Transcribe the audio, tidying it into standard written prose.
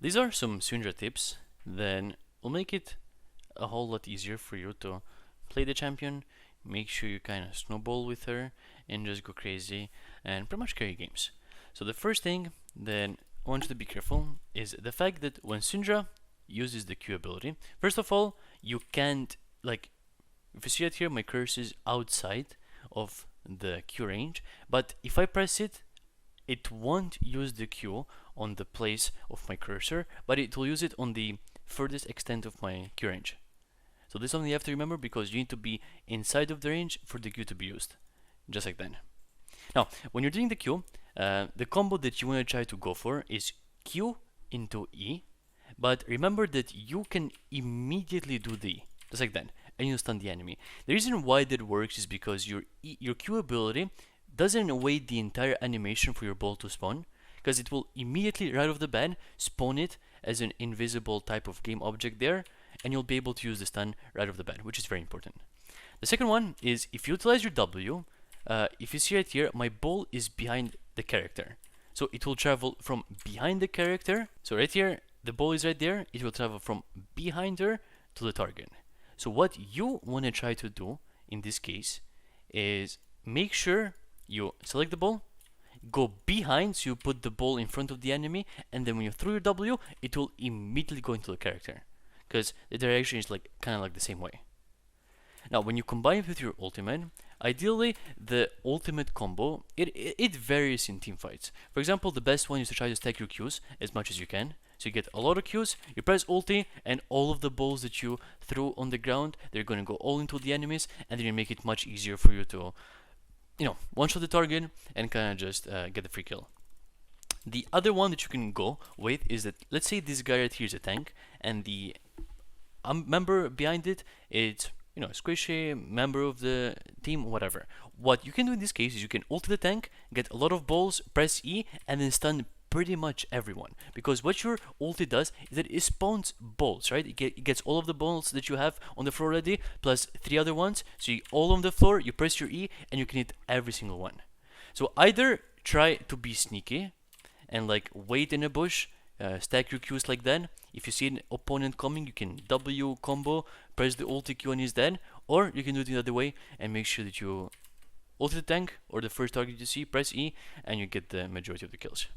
these are some Syndra tips that will make it a whole lot easier for you to play the champion. Make sure you kind of snowball with her and just go crazy and pretty much carry games. So the first thing that I want you to be careful is the fact that when Syndra uses the Q ability, first of all, you can't, like, if you see it here, my cursor is outside of the Q range, but if I press it, it won't use the Q on the place of my cursor, but it will use it on the furthest extent of my Q range. So this is something you have to remember, because you need to be inside of the range for the Q to be used, just like that. Now, when you're doing the Q, the combo that you want to try to go for is Q into E, but remember that you can immediately do the E, just like that, and you stun the enemy. The reason why that works is because your Q ability doesn't wait the entire animation for your ball to spawn, because it will immediately, right off the bat, spawn it as an invisible type of game object there, and you'll be able to use the stun right off the bat, which is very important. The second one is, if you utilize your W, if you see right here, my ball is behind the character. So it will travel from behind the character. So right here, the ball is right there. It will travel from behind her to the target. So what you want to try to do in this case is make sure you select the ball, go behind, so you put the ball in front of the enemy, and then when you throw your W, it will immediately go into the character, because the direction is like kind of like the same way. Now, when you combine it with your ultimate, ideally the ultimate combo, it varies in team fights. For example, the best one is to try to stack your Qs as much as you can. So you get a lot of Qs, you press ulti, and all of the balls that you throw on the ground, they're going to go all into the enemies, and then you make it much easier for you to, you know, one-shot the target and kind of just get the free kill. The other one that you can go with is that, let's say this guy right here is a tank, and the member behind it, it's, you know, squishy, member of the team, whatever. What you can do in this case is you can ult the tank, get a lot of balls, press E, and then stun pretty much everyone. Because what your ulti does is that it spawns balls, right? It gets all of the balls that you have on the floor already, plus 3 other ones. So you all on the floor, you press your E, and you can hit every single one. So either try to be sneaky and like wait in a bush, stack your Qs like that. If you see an opponent coming, you can W combo, press the ulti Q and he's dead. Or you can do it the other way and make sure that you ulti the tank or the first target you see, press E, and you get the majority of the kills.